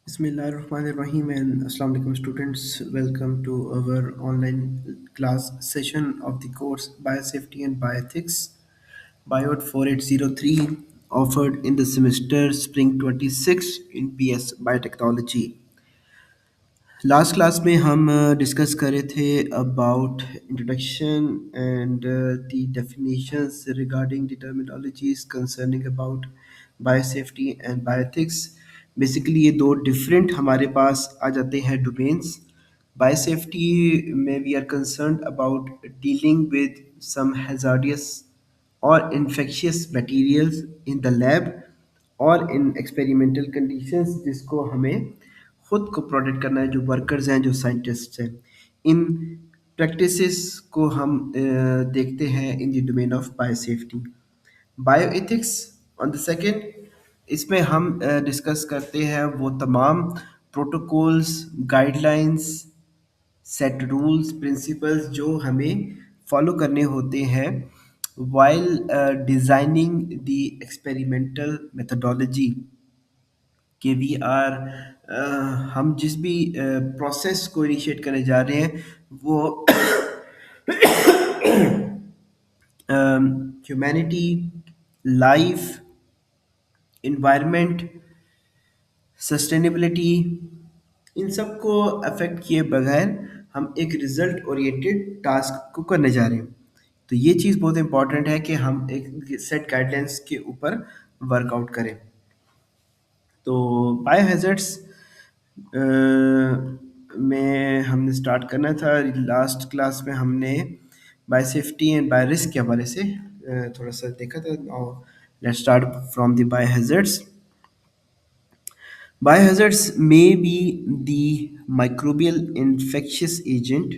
Bismillahirrahmanirrahim and Assalamu alaikum students. Welcome to our online class session of the course Biosafety and Bioethics, Biot 4803, offered in the semester Spring 26 in BS Biotechnology. Last class में हम discuss कर रहे थे about introduction and the definitions regarding the terminologies concerning about biosafety and bioethics. Basically ये दो different हमारे पास आ जाते हैं डोमेन्स। बायोसेफ्टी में we are concern about dealing with some hazardous or infectious materials in the lab और in experimental conditions जिसको हमें खुद को प्रोटेक्ट करना है, जो वर्कर्स हैं, जो साइंटिस्ट्स हैं। इन प्रैक्टिसेस को हम देखते हैं in the domain of biosafety. Bioethics on the second, इसमें हम डिस्कस करते हैं वो तमाम protocols, guidelines, set rules, principles जो हमें फॉलो करने होते हैं while designing the experimental methodology कि वी आर हम जिस भी प्रोसेस को इनिशिएट करने जा रहे हैं वो ह्यूमैनिटी, लाइफ, इन्वायरमेंट, सस्टेनेबिलिटी, इन सब को अफेक्ट किए बगैर हम एक रिजल्ट ओरिएंटेड टास्क को करने जा रहे हैं। तो ये चीज़ बहुत इंपॉर्टेंट है कि हम एक सेट गाइडलाइंस के ऊपर वर्कआउट करें। तो बायोहैज़र्ड्स में हमने स्टार्ट करना था। लास्ट क्लास में हमने बायोसेफ्टी एंड बायोरिस्क के हवाले से थोड़ा सा देखा था। Let's start from the biohazards. Biohazards may be the microbial infectious agent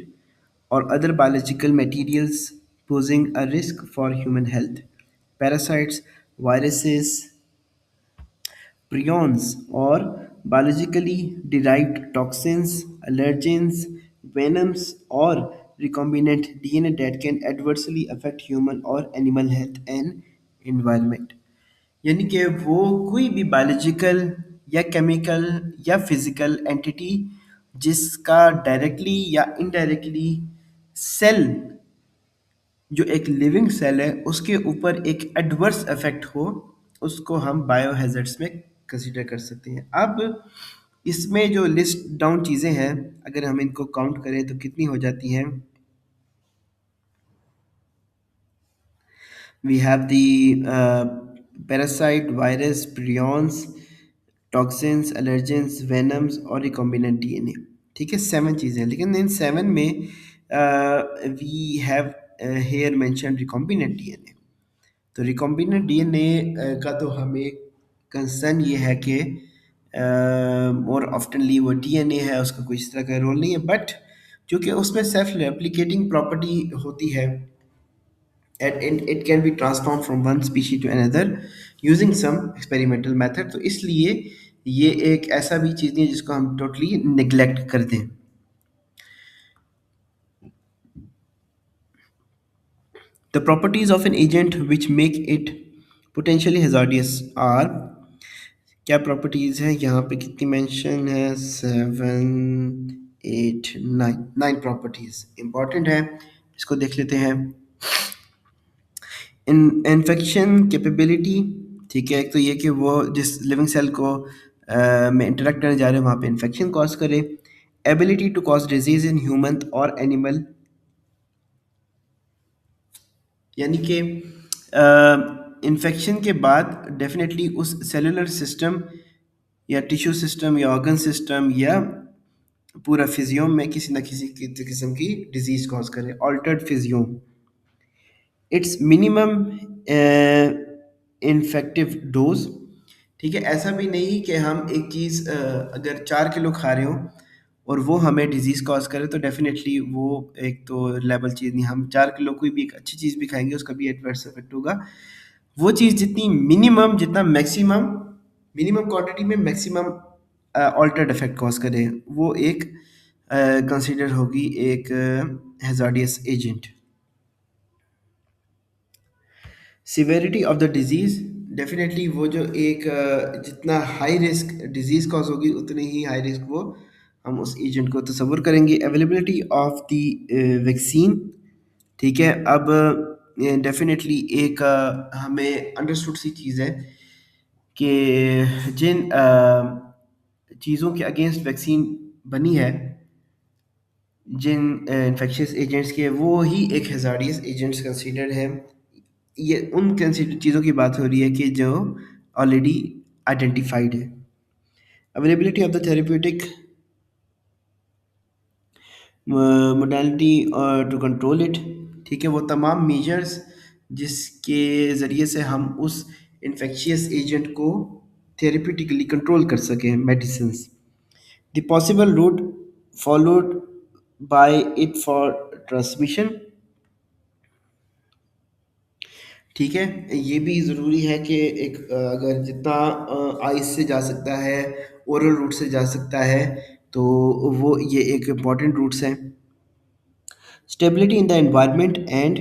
or other biological materials posing a risk for human health. Parasites, viruses, prions, or biologically derived toxins, allergens, venoms, or recombinant DNA that can adversely affect human or animal health and environment. यानी कि वो कोई भी biological या chemical या physical entity जिसका directly या indirectly cell, जो एक लिविंग सेल है, उसके ऊपर एक एडवर्स इफेक्ट हो, उसको हम बायोहैज़र्ड्स में कंसीडर कर सकते हैं। अब इसमें जो लिस्ट डाउन चीज़ें हैं, अगर हम इनको काउंट करें तो कितनी हो जाती हैं। We have the parasite, virus, prions, toxins, allergens, venoms और रिकॉम्बिनेंट डीएनए। ठीक है, 7 चीज़ें, लेकिन इन 7 में we have here mention recombinant DNA. तो रिकॉम्बिनेंट डीएनए का तो हमें कंसर्न ये है कि मोर ऑफ्टनली वो डीएनए है, उसका कोई इस तरह का रोल नहीं है, बट चूँकि उसमें सेल्फ रेप्लिकेटिंग प्रॉपर्टी होती है and it can be transformed from one species to another using some experimental method। तो इसलिए ये एक ऐसा भी चीज़ नहीं है जिसको हम टोटली निगलेक्ट कर दें। The properties of an agent which make it potentially hazardous are, क्या प्रॉपर्टीज हैं यहाँ पे, कितनी मेंशन है, 7, 8, 9 प्रॉपर्टीज इंपॉर्टेंट है, इसको देख लेते हैं। इन्फेक्शन कैपेबिलिटी, ठीक है, एक तो ये कि वो जिस लिविंग सेल को में इंटरेक्ट करने जा रहे हैं वहाँ पे इन्फेक्शन कॉज करे। Ability to cause disease in human और एनिमल, यानी कि इन्फेक्शन के बाद डेफिनेटली उस सेलुलर सिस्टम या टिश्यू सिस्टम या ऑर्गन सिस्टम या पूरा फिजियोम में किसी न किसी किस्म की डिजीज कॉज करे, altered physiome. Its minimum infective dose, ठीक है, ऐसा भी नहीं कि हम एक चीज़ अगर 4 किलो खा रहे हो और वो हमें डिजीज़ कॉज करे तो डेफिनेटली वो एक तो लेवल चीज़ नहीं। हम 4 किलो कोई भी एक अच्छी चीज़ भी खाएंगे उसका भी एडवर्स इफेक्ट होगा। वो चीज़ जितनी मिनिमम, जितना मैक्सिमम, मिनिमम क्वांटिटी में मैक्सिमम ऑल्टर्ड इफेक्ट कॉज करे, वो एक कंसिडर होगी एक hazardous agent. Severity of the disease definitely वो जो एक जितना हाई रिस्क डिजीज कॉज होगी उतनी ही हाई रिस्क वो हम उस एजेंट को तस्वुर करेंगे। अवेलेबिलिटी ऑफ द वैक्सीन, ठीक है। अब डेफिनेटली एक हमें अंडरस्टूड सी चीज़ है कि जिन चीज़ों के अगेंस्ट वैक्सीन बनी है, जिन इन्फेक्शियस एजेंट्स के, वो ही एक हज़ार्डियस एजेंट्स कंसीडर्ड है। ये उन कंसीडर चीज़ों की बात हो रही है कि जो ऑलरेडी आइडेंटिफाइड है। Availability of the therapeutic modality to control it, ठीक है। वो तमाम मेजर्स जिसके ज़रिए से हम उस इन्फेक्शियस एजेंट को थेरेप्यूटिकली कंट्रोल कर सकें, medicines. The possible route followed by it for transmission, ठीक है। ये भी ज़रूरी है कि एक अगर जितना आइस से जा सकता है, ओरल रूट से जा सकता है, तो वो ये एक इम्पॉर्टेंट रूट्स हैं। Stability in the environment and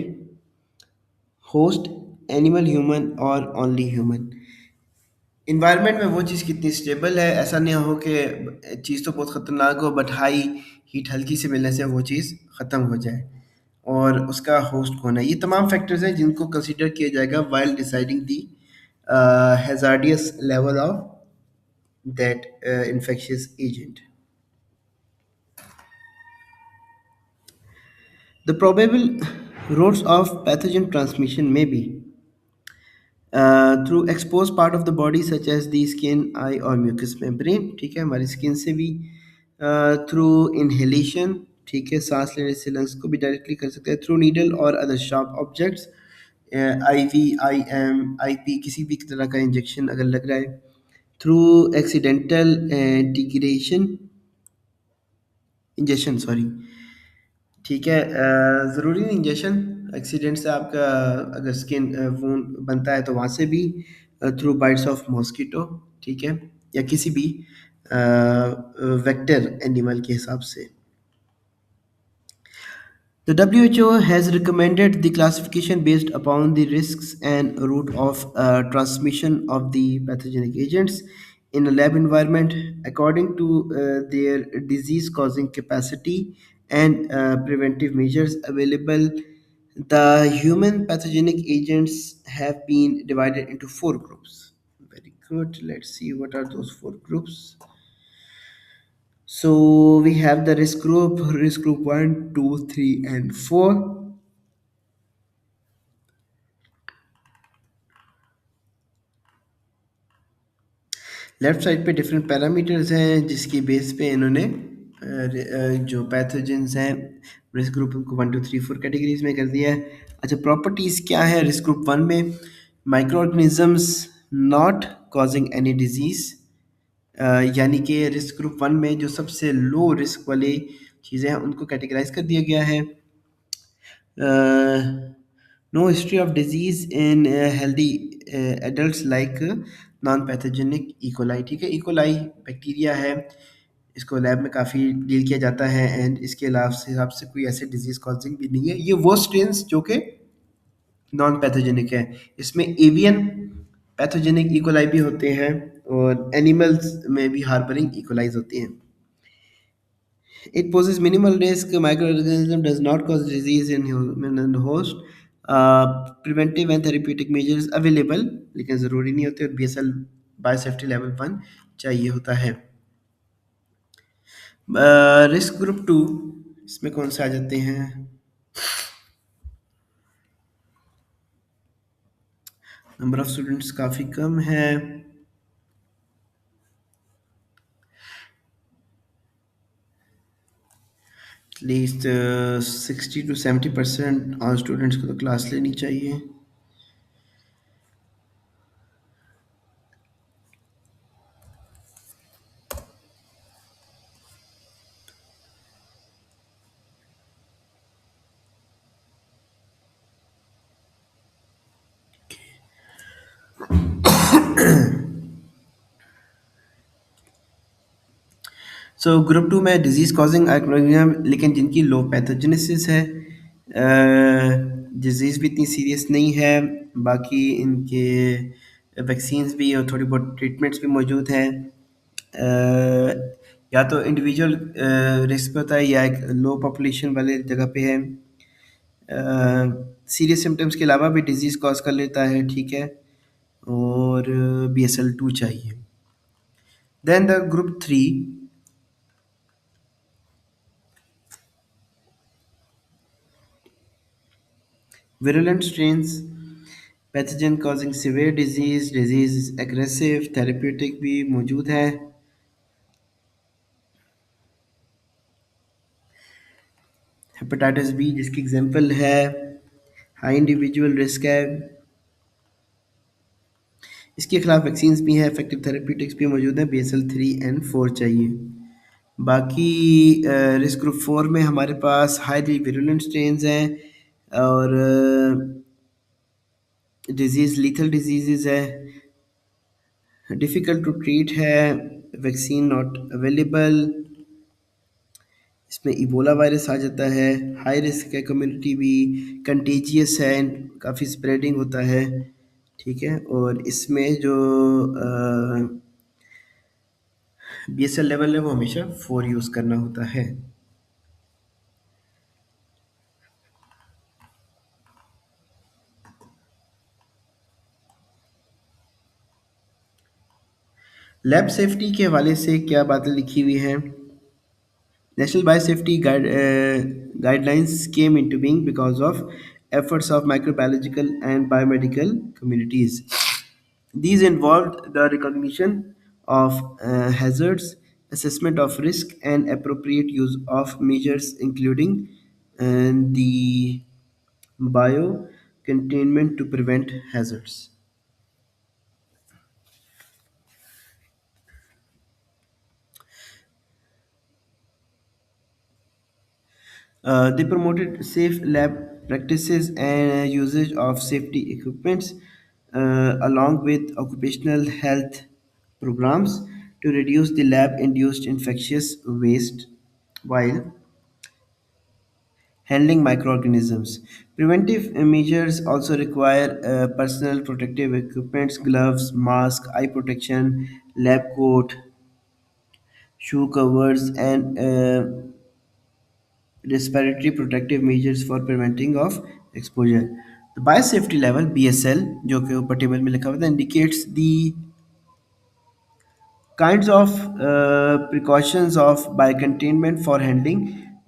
host, animal, human और ओनली ह्यूमन। इन्वायरमेंट में वो चीज़ कितनी स्टेबल है, ऐसा नहीं हो कि चीज़ तो बहुत ख़तरनाक हो बट हाई हीट हल्की से मिलने से वो चीज़ ख़त्म हो जाए। और उसका होस्ट कौन है, ये तमाम फैक्टर्स हैं जिनको कंसीडर किया जाएगा while deciding the hazardous level of that infectious agent. The probable routes of pathogen transmission may be through exposed part of the body such as the skin, eye और mucous membrane, ठीक है, हमारी skin से भी। Through inhalation, ठीक है, सांस लेने से लंग्स को भी डायरेक्टली कर सकते हैं। थ्रू नीडल और other sharp objects, I V, I M, I P, किसी भी तरह का इंजेक्शन अगर लग रहा है। Through accidental integration, injection sorry, ठीक है। ज़रूरी नहीं इंजेक्शन, एक्सीडेंट से आपका अगर स्किन वून बनता है तो वहाँ से भी। थ्रू बाइट्स ऑफ मॉस्किटो, ठीक है, या किसी भी वेक्टर एनिमल के हिसाब से। The WHO has recommended the classification based upon the risks and route of transmission of the pathogenic agents in a lab environment according to their disease causing capacity and preventive measures available. The human pathogenic agents have been divided into four groups. Very good. Let's see what are those four groups. So we have the risk group 1, 2, 3, and 4. Left side पे different parameters हैं जिसकी base पे इन्होंने जो pathogens हैं risk group को 1, 2, 3, 4 categories में कर दिया है। अच्छा, प्रॉपर्टीज़ क्या है रिस्क ग्रुप 1 में? Micro organisms not causing any disease, यानी कि रिस्क ग्रुप 1 में जो सबसे लो रिस्क वाली चीज़ें हैं उनको कैटेगराइज कर दिया गया है। No history of disease in healthy adults like non pathogenic E coli, ठीक है। इकोलाई बैक्टीरिया है, इसको लैब में काफ़ी डील किया जाता है एंड इसके अलावा से हिसाब से कोई ऐसे डिजीज़ कॉजिंग भी नहीं है। ये वो स्ट्रेन्स जो कि नॉन पैथोजेनिक है। इसमें एवियन पैथोजेनिक इकोलाई भी होते हैं और एनिमल्स में भी हार्बरिंग इकोलाइज होती हैं। It poses minimal risk. Microorganism does not cause disease in human and host. Preventive and therapeutic measures available, लेकिन ज़रूरी नहीं होते और BSL बायोसेफ्टी लेवल 1 चाहिए होता है। रिस्क ग्रुप 2, इसमें कौन से आ जाते हैं? नंबर ऑफ स्टूडेंट्स काफ़ी कम है। एटलीस्ट 60 to 70% ऑल स्टूडेंट्स को तो क्लास लेनी चाहिए। सो ग्रुप 2 में डिजीज़ कॉजिंग ऑर्गेनिज्म लेकिन जिनकी लो पैथोजेनेसिस है, डिजीज़ भी इतनी सीरियस नहीं है, बाकी इनके वैक्सीन्स भी और थोड़ी बहुत ट्रीटमेंट्स भी मौजूद हैं। या तो इंडिविजुअल रिस्क पे होता है या एक लो पॉपुलेशन वाले जगह पे है। सीरियस सिम्टम्स के अलावा भी डिजीज़ कॉज कर लेता है, ठीक है। और BSL-2 चाहिए। Then the group 3, virulent strains, pathogen causing severe disease aggressive, therapeutic भी मौजूद है। हेपेटाइटिस बी जिसकी एग्जांपल है, हाई इंडिविजुअल रिस्क है, इसके खिलाफ वैक्सीन्स भी हैं, इफेक्टिव थेरेप्यूटिक्स भी मौजूद है। BSL-3 and 4 चाहिए। बाकी रिस्क ग्रुप 4 में हमारे पास हाईली विरुलेंट स्ट्रेन्स हैं और डिजीज़ लीथल डिजीज़ है, डिफ़िकल्ट टू ट्रीट है, वैक्सीन नॉट अवेलेबल, इसमें इबोला वायरस आ जाता है, हाई रिस्क है, कम्युनिटी भी कंटेजियस है, काफ़ी स्प्रेडिंग होता है, ठीक है। और इसमें जो BSL लेवल है वो हमेशा 4 यूज़ करना होता है। लैब सेफ्टी के हवाले से क्या बातें लिखी हुई हैं? National Biosafety Guidelines came into being because of efforts of microbiological and biomedical communities. These involved the recognition of hazards, assessment of risk, and appropriate use of measures, including the bio containment to prevent hazards. They promoted safe lab practices and usage of safety equipments along with occupational health programs to reduce the lab induced infectious waste while handling microorganisms. Preventive measures also require personal protective equipments, gloves, mask, eye protection, lab coat, shoe covers, and respiratory protective measures for preventing of exposure. The biosafety level BSL जो कि ऊपर table में लिखा हुआ था indicates the kinds of precautions of biocontainment for handling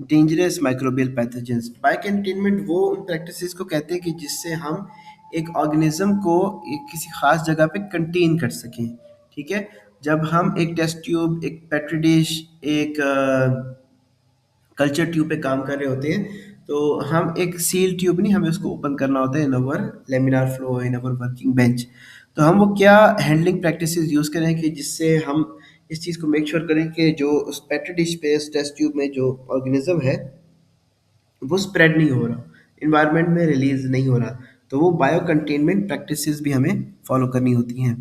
dangerous microbial pathogens. Biocontainment वो उन practices को कहते हैं कि जिससे हम एक ऑर्गेनिज्म को एक किसी खास जगह पे कंटेन कर सकें, ठीक है। जब हम एक टेस्ट ट्यूब, एक पेट्री डिश, एक कल्चर ट्यूब पे काम कर रहे होते हैं, तो हम एक सील ट्यूब नहीं, हमें उसको ओपन करना होता है इन अवर लेमिनार फ्लो, इन अवर वर्किंग बेंच। तो हम वो क्या हैंडलिंग प्रैक्टिसेस यूज़ करें कि जिससे हम इस चीज़ को मेक श्योर करें कि जो उस पेट्री डिश पे, उस टेस्ट ट्यूब में जो ऑर्गेनिज्म है वो स्प्रेड नहीं हो रहा, इन्वायरमेंट में रिलीज नहीं हो रहा। तो वो बायो कंटेनमेंट प्रैक्टिसेस भी हमें फॉलो करनी होती हैं।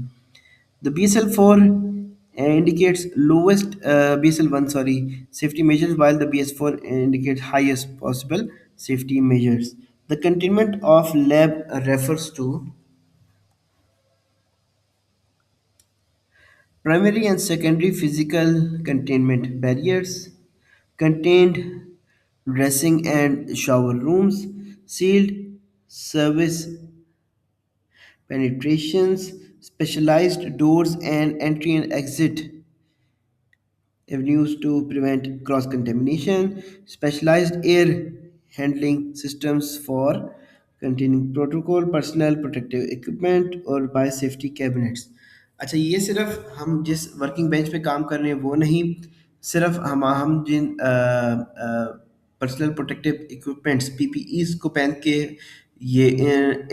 The BSL-4 indicates lowest BSL-1, sorry, safety measures, while the BS4 indicates highest possible safety measures. The containment of lab refers to primary and secondary physical containment barriers, contained dressing and shower rooms, sealed service penetrations, specialized doors and entry and exit avenues to prevent cross contamination, specialized air handling systems for containing protocol, personal protective equipment और biosafety cabinets। अच्छा, ये सिर्फ हम जिस working bench पे काम कर रहे हैं वो नहीं, सिर्फ हम जिन पर्सनल प्रोटेक्टिव इक्विपमेंट्स PPEs को पहन के ये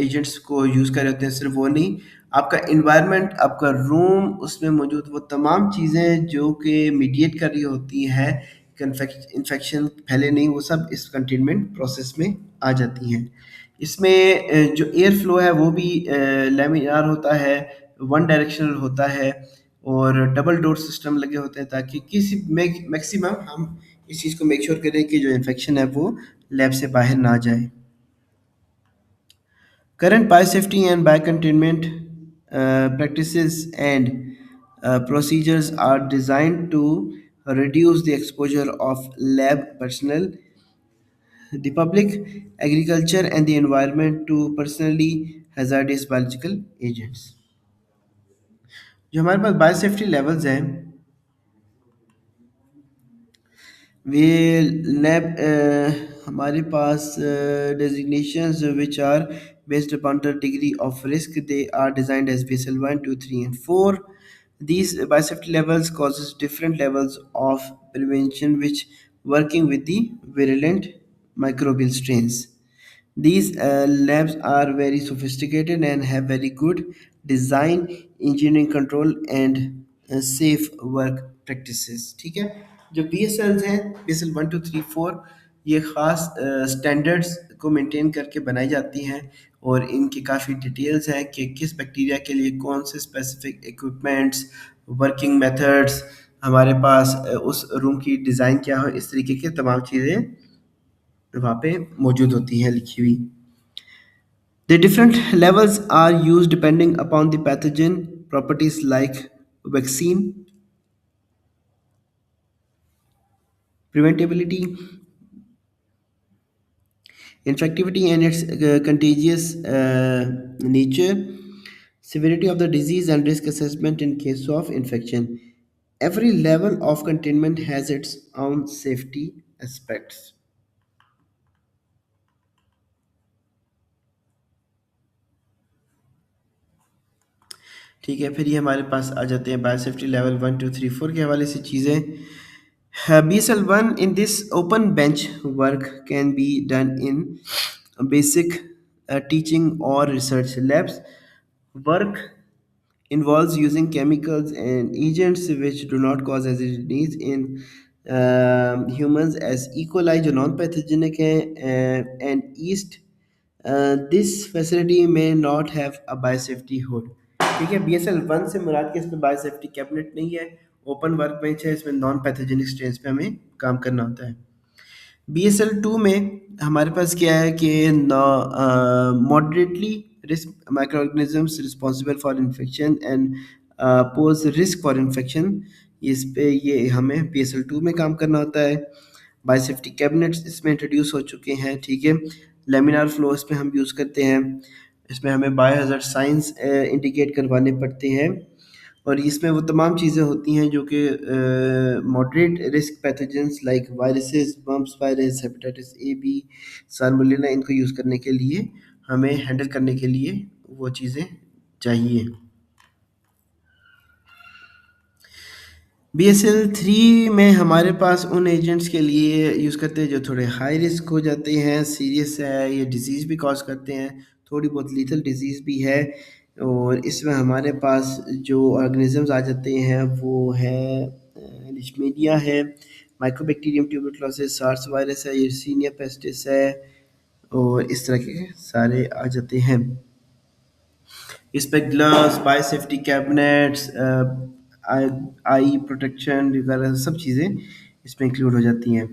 एजेंट्स को यूज़ कर रहे होते हैं, सिर्फ वो नहीं, आपका इन्वायरमेंट, आपका रूम, उसमें मौजूद वो तमाम चीज़ें जो कि मीडिएट कर रही होती हैं इन्फेक्शन फैले नहीं, वो सब इस कंटेनमेंट प्रोसेस में आ जाती हैं। इसमें जो एयर फ्लो है वो भी लैमिनार होता है, वन डायरेक्शनल होता है और डबल डोर सिस्टम लगे होते हैं ताकि किसी मैक्सिमम हम इस चीज़ को मेक श्योर करें कि जो इन्फेक्शन है वो लैब से बाहर ना जाए। Current biosafety and biocontainment practices and procedures are designed to reduce the exposure of lab personnel, the public, agriculture, and the environment to personally hazardous biological agents. जो हमारे पास बायोसेफ्टी लेवल्स हैं, वे lab हमारे पास designations which are based upon the degree of risk. They are designed as BSL 1, 2, 3, and 4. These biosafety levels causes different levels of prevention which working with the virulent microbial strains. These labs are very sophisticated and have very good design, engineering control and safe work practices. ठीक है, जो B S L हैं, B S L 1, 2, 3, 4, ये ख़ास standards को maintain करके बनाई जाती हैं और इनकी काफ़ी डिटेल्स हैं कि किस बैक्टीरिया के लिए कौन से स्पेसिफिक इक्विपमेंट्स, वर्किंग मेथड्स, हमारे पास उस रूम की डिज़ाइन क्या हो, इस तरीके की तमाम चीज़ें वहाँ पे मौजूद होती हैं लिखी हुई. The different levels are used depending upon the pathogen properties like vaccine, preventability, infectivity, and its contagious nature, severity of the disease, and risk assessment in case of infection. Every level of containment has its own safety aspects. ठीक है, फिर ये हमारे पास आ जाते हैं biosafety level 1, 2, 3, 4 के हवाले से चीज़ें. BSL 1 in this open bench work can be done in basic teaching or research labs. Work involves using chemicals and agents which do not cause disease in humans as E. coli जो non pathogenic है, and yeast. This facility may not have a biosafety hood. ठीक है, BSL 1 से मुराद के इसमें biosafety cabinet नहीं है, open work bench है, इसमें नॉन पैथोजेनिक स्ट्रेन्स पे हमें काम करना होता है. BSL 2 में हमारे पास क्या है कि moderately risk microorganisms responsible for infection and pose risk for infection. इस पे ये हमें BSL 2 में काम करना होता है. बायोसेफ्टी कैबिनेट्स इसमें इंट्रोड्यूस हो चुके हैं. ठीक है, लेमिनार फ्लो इस पे हम यूज़ करते हैं. इसमें हमें बायोहजार्ड साइंस इंडिकेट करवाने पड़ते हैं और इसमें वो तमाम चीज़ें होती हैं जो कि moderate risk pathogens like viruses, mumps virus, hepatitis A B, salmonella, इनको यूज़ करने के लिए हमें हैंडल करने के लिए वो चीज़ें चाहिए. BSL 3 में हमारे पास उन एजेंट्स के लिए यूज़ करते हैं जो थोड़े हाई रिस्क हो जाते हैं, सीरियस है, ये डिजीज़ भी कॉज करते हैं, थोड़ी बहुत लीथल डिजीज़ भी है. और इसमें हमारे पास जो ऑर्गेनिजम्स आ जाते हैं वो है लिशमीडिया है, माइकोबैक्टीरियम ट्यूबरक्लोसिस, सार्स वायरस है, yersinia pestis है और इस तरह के सारे आ जाते हैं. इस पे ग्लव्स, बायो सेफ्टी कैबिनेट्स, आई आई प्रोटेक्शन वगैरह सब चीज़ें इसमें इंक्लूड हो जाती हैं.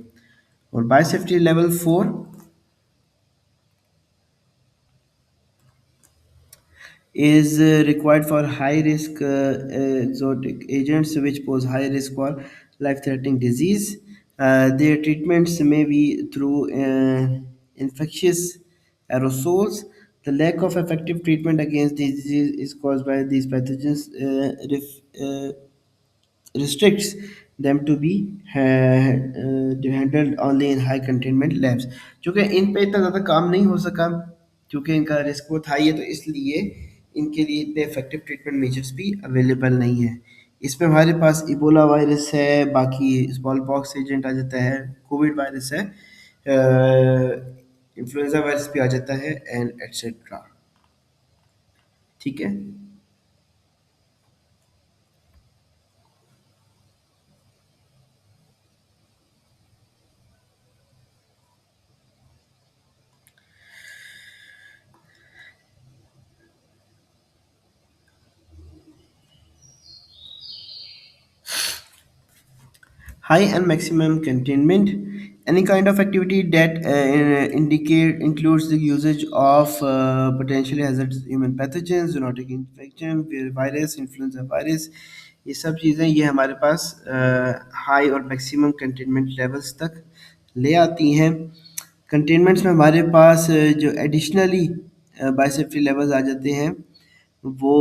और bio safety level 4 is required for high risk exotic agents which pose high risk for life threatening disease. Their treatments may be through infectious aerosols. The lack of effective treatment against these disease is caused by these pathogens restricts them to be handled only in high containment labs. क्योंकि इन पे इतना ज़्यादा काम नहीं हो सका क्योंकि इनका रिस्क बहुत हाई है, तो इसलिए इनके लिए इतने इफेक्टिव ट्रीटमेंट मेजर्स भी अवेलेबल नहीं है. इसमें हमारे पास इबोला वायरस है, बाकी स्मॉल पॉक्स एजेंट आ जाता है, कोविड वायरस है, इन्फ्लुएंजा वायरस भी आ जाता है एंड एट्सेट्रा. ठीक है. High and maximum containment. Any kind of activity that indicate includes the usage of potentially hazardous human pathogens, zoonotic infection, virus, influenza virus, ये सब चीज़ें ये हमारे पास हाई और मैक्सिमम कंटेनमेंट लेवल्स तक ले आती हैं। कंटेनमेंट्स में हमारे पास जो एडिशनली बायोसेफ्टी लेवल्स आ जाते हैं, वो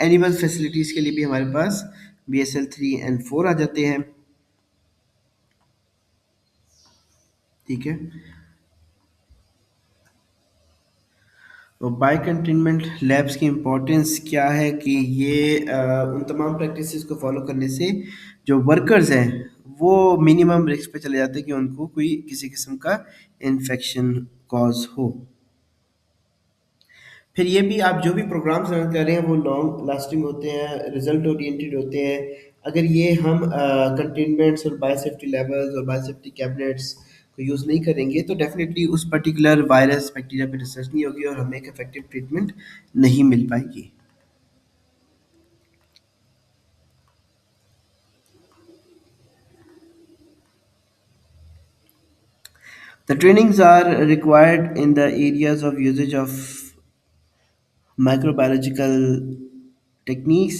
एनिमल फैसिलिटीज़ के लिए भी हमारे पास BSL 3 and 4 आ जाते हैं। ठीक है। तो बाय कंटेनमेंट लैब्स की इम्पोर्टेंस क्या है कि ये उन तमाम प्रैक्टिसेस को फॉलो करने से जो वर्कर्स हैं वो मिनिमम रिस्क पे चले जाते हैं कि उनको कोई किसी किस्म का इन्फेक्शन कॉज हो। फिर ये भी आप जो भी प्रोग्राम्स रन कर रहे हैं वो लॉन्ग लास्टिंग होते हैं, रिजल्ट ओरिएंटेड होते हैं। अगर ये हम कंटेनमेंट्स और बायोसेफ्टी लेवल्स और बायोसेफ्टी कैबिनेट्स को यूज़ नहीं करेंगे तो डेफिनेटली उस पर्टिकुलर वायरस बैक्टीरिया पे रिसर्च नहीं होगी और हमें एक इफेक्टिव ट्रीटमेंट नहीं मिल पाएगी। The trainings are required in the areas of usage of microbiological techniques,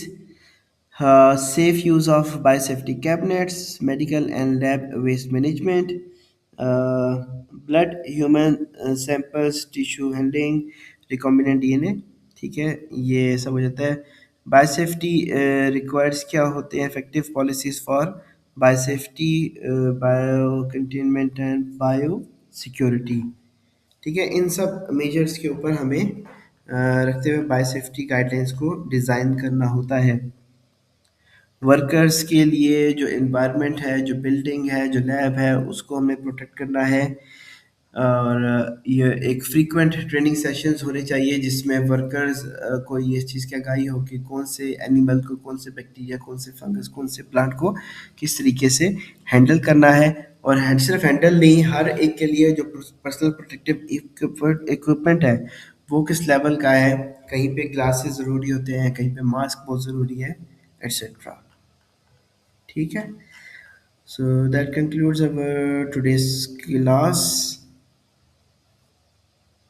safe use of biosafety cabinets, medical and lab waste management, blood, human samples, tissue handling, recombinant DNA। ठीक है, ये सब हो जाता है। Biosafety requires क्या होते हैं? Effective policies for biosafety, bio containment and bio security. ठीक है, इन सब मेजर्स के ऊपर हमें रखते हुए बायोसेफ्टी गाइडलाइंस को डिज़ाइन करना होता है। वर्कर्स के लिए जो एनवायरनमेंट है, जो बिल्डिंग है, जो लैब है, उसको हमें प्रोटेक्ट करना है। और ये एक फ्रीक्वेंट ट्रेनिंग सेशंस होने चाहिए जिसमें वर्कर्स को ये चीज़ की आगाही हो कि कौन से एनिमल को, कौन से बैक्टीरिया, कौन से फंगस, कौन से प्लांट को किस तरीके से हैंडल करना है। और सिर्फ हैंडल नहीं, हर एक के लिए जो पर्सनल प्रोटेक्टिव इक्विपमेंट है वो किस लेवल का है। कहीं पे ग्लासेस ज़रूरी होते हैं, कहीं पे मास्क बहुत ज़रूरी है, एट्सेट्रा। ठीक है। So that concludes our today's class.